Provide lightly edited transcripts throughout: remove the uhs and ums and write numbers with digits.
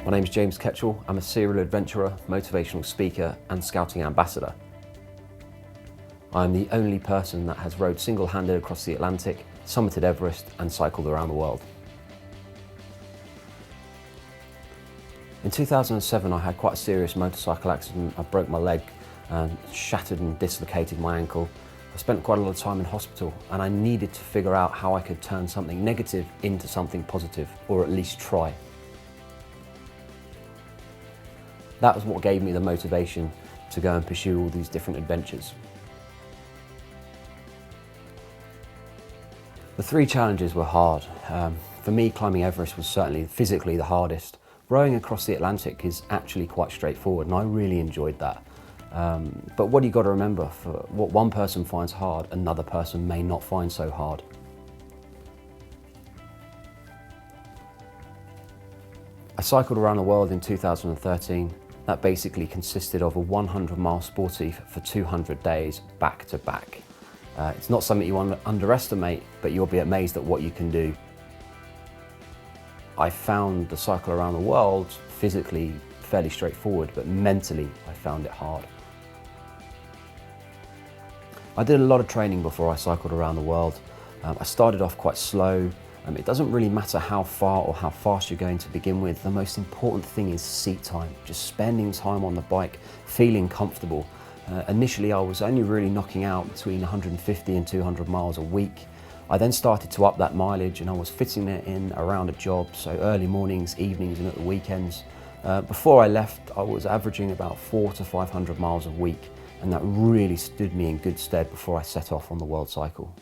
My name is James Ketchell. I'm a serial adventurer, motivational speaker and scouting ambassador. I'm the only person that has rowed single-handed across the Atlantic, summited Everest and cycled around the world. In 2007 I had quite a serious motorcycle accident. I broke my leg and shattered and dislocated my ankle. I spent quite a lot of time in hospital and I needed to figure out how I could turn something negative into something positive, or at least try. That was what gave me the motivation to go and pursue all these different adventures. The three challenges were hard. For me, climbing Everest was certainly physically the hardest. Rowing across the Atlantic is actually quite straightforward and I really enjoyed that. But what you got to remember, for what one person finds hard, another person may not find so hard. I cycled around the world in 2013. That basically consisted of a 100-mile sportive for 200 days back to back. It's not something you want to underestimate, but you'll be amazed at what you can do. I found the cycle around the world physically fairly straightforward, but mentally I found it hard. I did a lot of training before I cycled around the world. I started off quite slow. It doesn't really matter how far or how fast you're going to begin with. The most important thing is seat time, just spending time on the bike, feeling comfortable. Initially I was only really knocking out between 150 and 200 miles a week. I then started to up that mileage and I was fitting it in around a job, so early mornings, evenings and at the weekends. Before I left I was averaging about 400 to 500 miles a week, and that really stood me in good stead before I set off on the world cycle.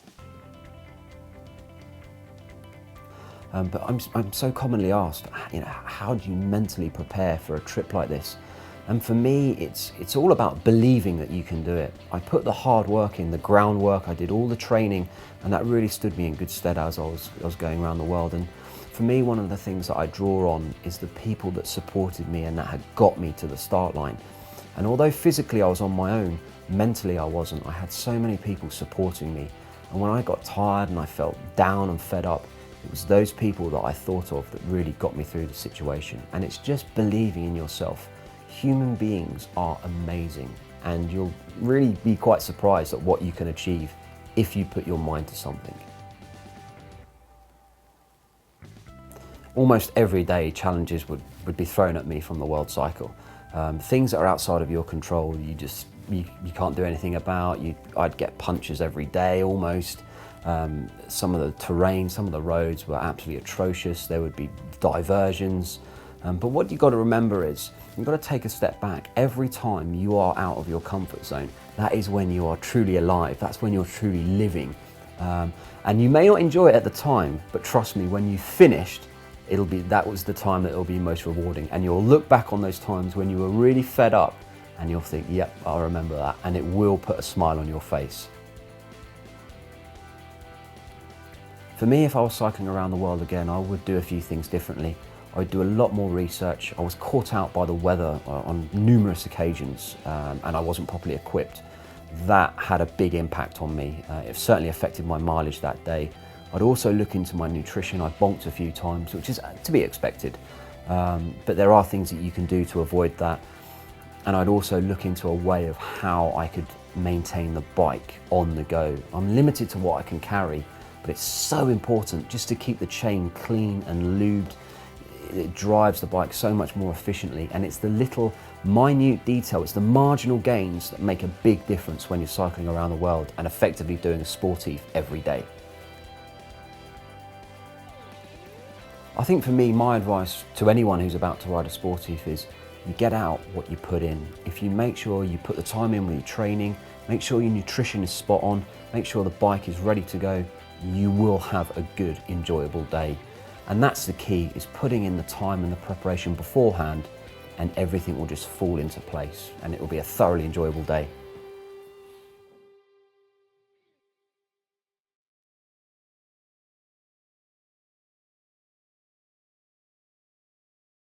But I'm so commonly asked, how do you mentally prepare for a trip like this? And for me, it's all about believing that you can do it. I put the hard work in, the groundwork, I did all the training, and that really stood me in good stead as I was going around the world. And for me, one of the things that I draw on is the people that supported me and that had got me to the start line. And although physically I was on my own, mentally I wasn't. I had so many people supporting me. And when I got tired and I felt down and fed up, it was those people that I thought of that really got me through the situation. And it's just believing in yourself. Human beings are amazing, and you'll really be quite surprised at what you can achieve if you put your mind to something. Almost every day challenges would be thrown at me from the world cycle. Things that are outside of your control, you can't do anything about. I'd get punches every day almost. Some of the terrain, some of the roads were absolutely atrocious. There would be diversions. But what you've got to remember is, you've got to take a step back. Every time you are out of your comfort zone, that is when you are truly alive. That's when you're truly living. And you may not enjoy it at the time, but trust me, when you've finished, that was the time that it'll be most rewarding. And you'll look back on those times when you were really fed up and you'll think, yep, I'll remember that. And it will put a smile on your face. For me, if I was cycling around the world again, I would do a few things differently. I would do a lot more research. I was caught out by the weather on numerous occasions and I wasn't properly equipped. That had a big impact on me. It certainly affected my mileage that day. I'd also look into my nutrition. I bonked a few times, which is to be expected. But there are things that you can do to avoid that. And I'd also look into a way of how I could maintain the bike on the go. I'm limited to what I can carry, but it's so important just to keep the chain clean and lubed. It drives the bike so much more efficiently, and it's the little minute detail, it's the marginal gains that make a big difference when you're cycling around the world and effectively doing a sportive every day. I think for me, my advice to anyone who's about to ride a sportive is you get out what you put in. If you make sure you put the time in with your training, make sure your nutrition is spot on, make sure the bike is ready to go, you will have a good, enjoyable day. And that's the key, is putting in the time and the preparation beforehand, and everything will just fall into place and it will be a thoroughly enjoyable day.